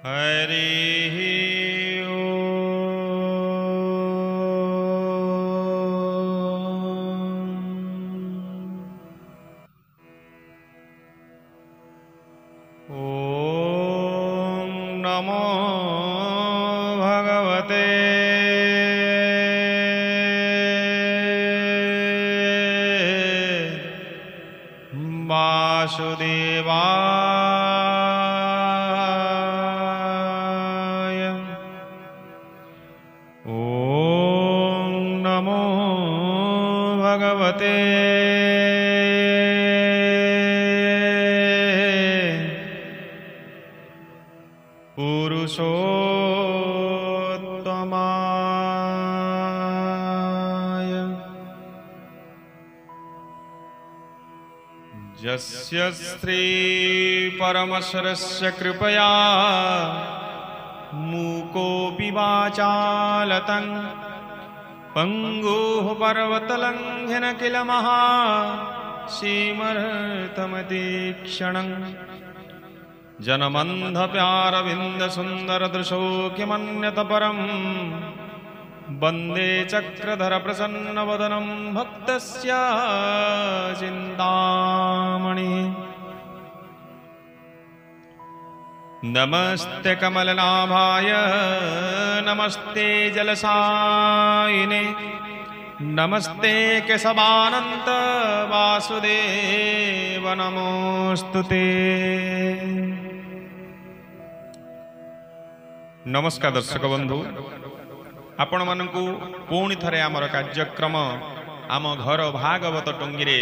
हरिः ॐ नमो भगवते वासुदेवाय। ॐ नमो भगवते पुरुषोत्तमाय। यस्य श्री परमशरस्य कृपया मूकोऽपि वाचालतं पङ्गुः पर्वतलङ्घन किल महासीमर्थमतीक्षणम् जनमन्धप्यारविन्दसुन्दरदृशो किमन्यत परम् वन्दे चक्रधर प्रसन्नवदनं भक्तस्य चिन्तामणिः। नमस्ते कमलनाभाय नमस्ते जलसायिने नमस्ते केशवानन्त वासुदेव नमोस्तुते। नमस्कार दर्शक बंधु, आपण मानकु पुणी थरे आमर कार्यक्रम आम घर भागवत टंगी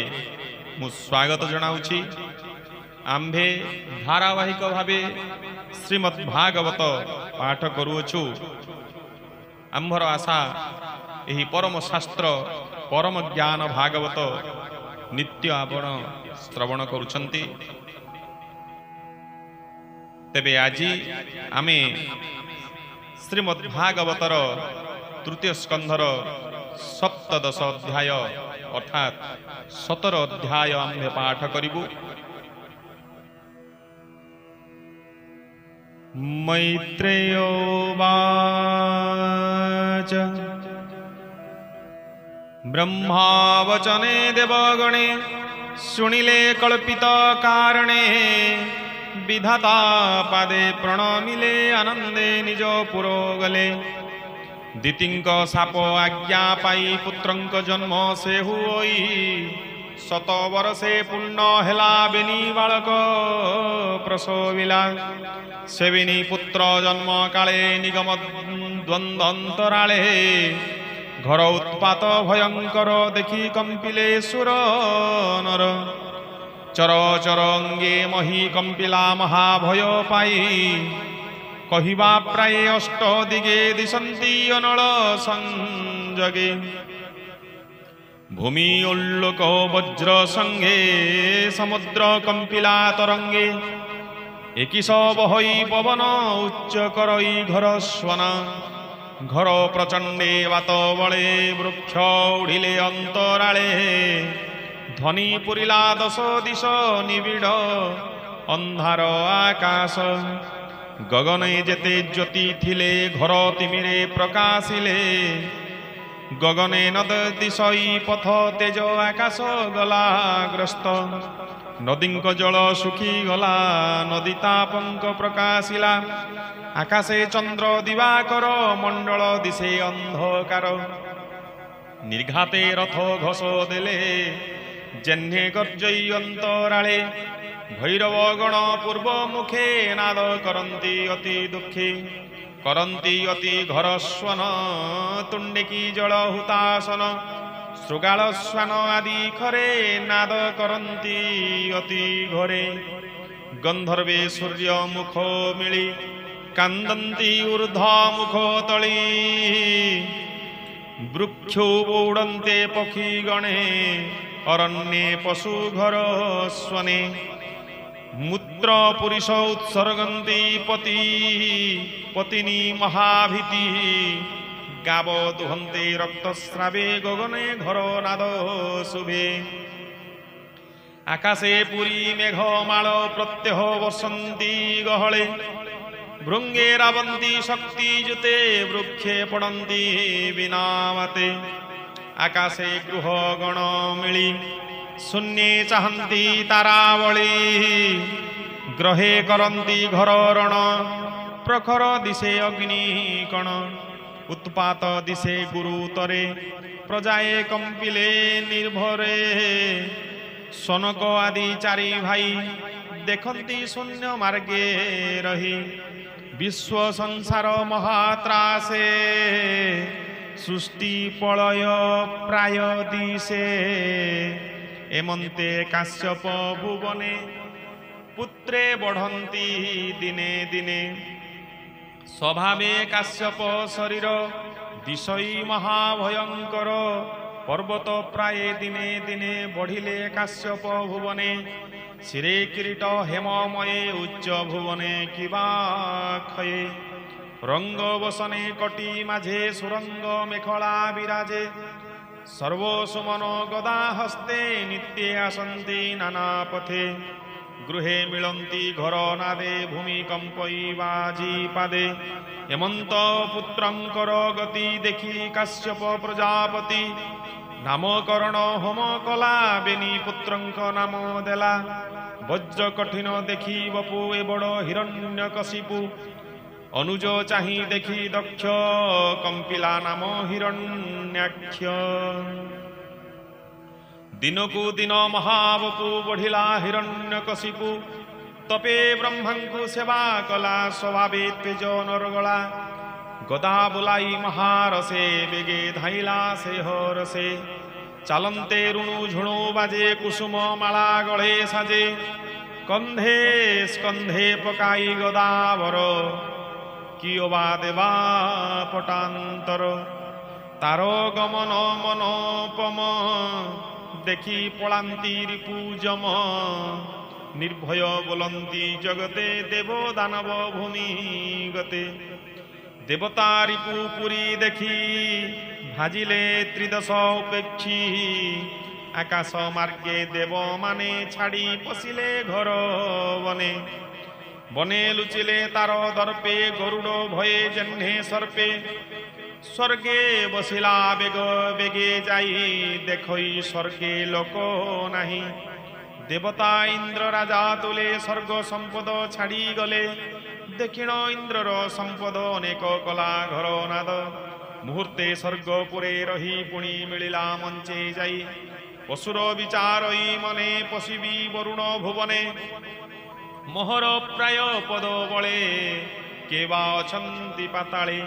मु स्वागत जनाऊँची। आम्भे धारावाहिक भावे श्रीमद् भागवत पाठ करुअछु। आम्भर आशा यही परम शास्त्र परम ज्ञान भागवत नित्य आपण श्रवण करुछंती। तेबे आजी आमे श्रीमद् भागवतर तृतीय स्कंधर सप्तदश अध्याय अर्थात 17 अध्याय आम्भे पाठ करिबु। मैत्रेय उवाच ब्रह्मावचने देवगणे शुणिले कल्पित कारणे विधाता पादे प्रणमिले आनंदे निज पुरोगले। दितिंक साप आज्ञा पाई पुत्रंक जन्म से हुई 100 वर्षे पूर्ण हेला बेनी बालक प्रसविला। सेविनी पुत्र जन्म काले निगम द्वंद्वंतराले घर उत्पात भयंकर देखि कंपिले सुर नर। चर चर अंगे मही कंपिला महाभय पाई कहिबा प्राय अष्ट दिगे दिशंती अनल संजगे। भूमि उल्लोक वज्र संगे समुद्र कंपिला तरंगे। एकिस बहई पवन उच्च करई घर स्वना। घर प्रचंडे वात बळे वृक्ष उड़िले अंतराले। ध्वनि पुरिला 10 दिश निबिड़ अंधार आकाश। गगने जेते ज्योति थिले घर तिमिरे प्रकाशिले। गगने नद दिशई पथ तेज आकाश गला ग्रस्त। नदींक जल सुखी गला नदी तापंक प्रकाशिला। आकाशे चंद्र दिवाकर मंडल दिशे अंधकार। निर्घाते रथ घस देले जेह्ने गर्जई अंतराले। भैरव गण पूर्व मुखे नाद करंती अति दुखे। करंती अति घर स्वन तुंडिकी जल हुतासन। श्रुगाल स्वान आदि खरे नाद करंती अति घरे। गंधर्वे सूर्य मुख मिली कांदंती ऊर्ध मुख तली। वृक्षो उड़न्ते पक्षी गणे अरण्ये पशु घर स्वने। मूत्र पुरुष उत्सर्गन्ति पति पतिनी महाभीति। गाव दुहन्ते रक्तस्रावे गगने घर नाद शुभे। आकाशे पुरी मेघमाल प्रत्यह वर्षन्ति गहळे। भृंगे रावंती शक्ति जुते वृक्षे पड़ती विनामते आकाशे गृह गण मिली शून्ये चाहती तारावली ग्रहे करती घर रण प्रखर दिशे अग्नि कण उत्पात दिशे गुरुतरे प्रजाए कंपिले निर्भरे सनक आदि चारि भाई देखती शून्य मार्गे रही विश्व संसार महात्रासे सृष्टि प्रलय प्राय दिशे एमंते काश्यप भुवने पुत्रे बढ़ंती दिने दिने स्वभावे काश्यप शरीर दिशई महाभयंकर पर्वत प्राय दिने दिने बढ़िले काश्यप भुवने शिरे किरीट हेममये उच्च भुवने किबा खये रंग बसने कटी माझे सुरंग मेखला विराजे सर्वसुमन गदा हस्ते नित्ये आसन्ति नाना पथे गृहे मिलन्ति घर नादे भूमिकंपई बाजी पादे हेमंत पुत्रंकर गति देखि काश्यप प्रजापति नामकरण होम कला बेनी पुत्रंक नाम देला वज्र कठिन देखि बपु ए बड़ हिरण्यकशिपु अनुज चाहि देखि दक्ष कंपिला नाम हिरण्याक्ष दिनकु दिन महाबपु बढ़िला हिरण्यकशिपु तपे ब्रह्मंकु सेवा कला स्वभावे तेज नरगला गदा बुलाई महारसे बेगे धाइला से हरसे चालंते ऋणु झुणु बाजे कुसुम माला गळे साजे कंधे स्कंधे पकाई गदावर किओबा देवा पटांतर तारो गमन मनोपम देखी पलांती रिपुजम निर्भय बोलंती जगते देव दानव भूमि गते देवता रिपुपुरी देखी भाजिले त्रिदश उपेक्षी आकाश मार्गे देव माने छाड़ी पशिले घर बने बने लुचिले तार दर्पे गरुड़ भये जह्ने सर्पे स्वर्गे बसिला बेग बेगे जाई देखई स्वर्गे लोक नाही देवता इंद्र राजा तुले स्वर्ग संपद छाड़ी गले दक्षिण इंद्रर संपद अनेक कला घर नाद मुहूर्ते स्वर्गपुरे रही पुणी मिलिला मंचे जाई पशुर विचारई मने पशिबी वरुण भुवने मोहर प्राय पद बळे केवा अछंती पाताळे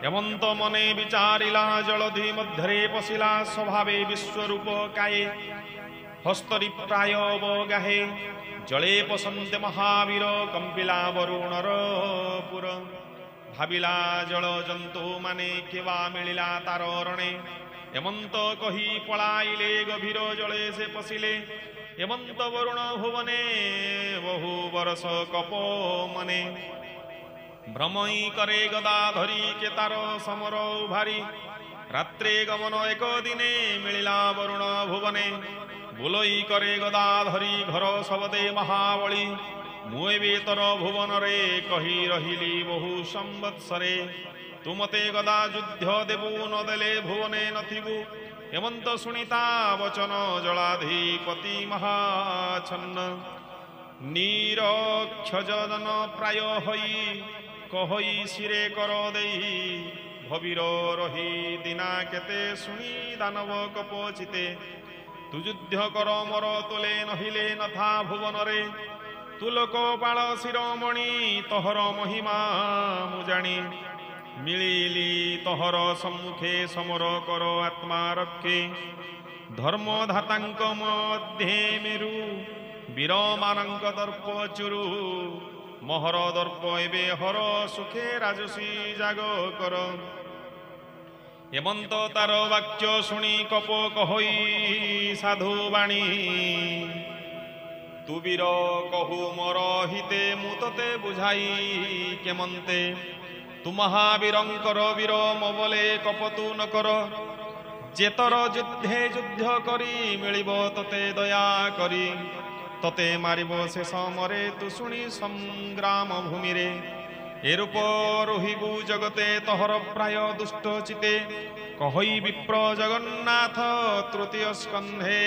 हेमंत मने विचारिला जलधि मध्यरे पशिला स्वभावे विश्वरूप काये हस्तरी प्राय गाहे जले पसंते महावीर कंपिला वरुणर पुर भाविला जल जंतु माने केवा मिलिला तार रणे हेमंत कही पलाइले गभीर जले से पशिले हेमंत वरुण भुवने बहु बरस कप मने भ्रमई करे गदा धरी के तार समर भारी रात्रे गमन एक दिने मिलिला वरुण भुवने बुलई करे गदा धरी घर सबदे महाबली मुए तर भुवन रे कही रहिली बहु संवत्सरे तुमते गदा युद्ध देबु न देले भुवने नथिबु हेमंत सुनिता वचन जलाधिपति महाछन्न निरक्षजन प्राय हई कहई सिरे कर देई भवीर रही दिना केते सुनी दानव कपचिते तु युद्ध कर मोर तुले नहिले नथा भुवन रे तु लोकपाल शिरोमणि तोहर महिमा मुजाणी मिलिली तोहर सम्मुखे समर कर आत्मा रक्षे धर्मधातांक मध्ये मेरु वीर मानंक दर्प चुरु मोहर दर्प एबे हर सुखे राजसी जाग कर हेमंत तार वाक्य शुणी कप कहई साधु बाणी तु वीर कहु मोर हिते मु तते बुझाई केमंते तु महावीरंकर वीर मोबले कपतु न कर जेतर युद्धे युद्ध करी मिलिब तते दया करी तते मारिब शेष मरे तु शुणी संग्राम भूमि रे এর উপর রহিবু জগতে তহর প্রায় দুষ্ট চিতে কহই বিপ্র জগন্নাথ তৃতীয় স্কন্ধে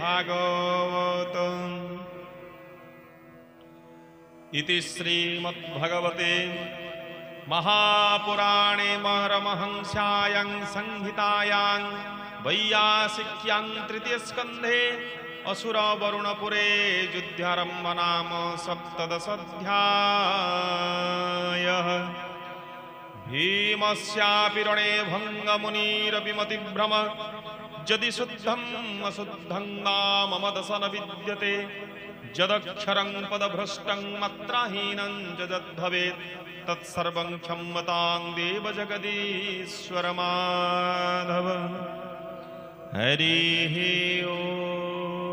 ভাগবত ইতি শ্রীমদ্ভগবতে महापुराणे महरमहंस्यायां संहितायां वैयासिक्यां तृतीयस्कन्धे असुरवरुणपुरे युद्धारम्भ नाम सप्तदशाध्यायः भीमस्यापि रणे भङ्गमुनिरविमतिभ्रम यदि शुद्धम् अशुद्धं नाम दशन विद्यते यदक्षरं पदभ्रष्टं मात्राहीनं जदद्भवेत् तत्सर्वं क्षम्यतां देव जगदीश्वर माधव हरिः ओम्।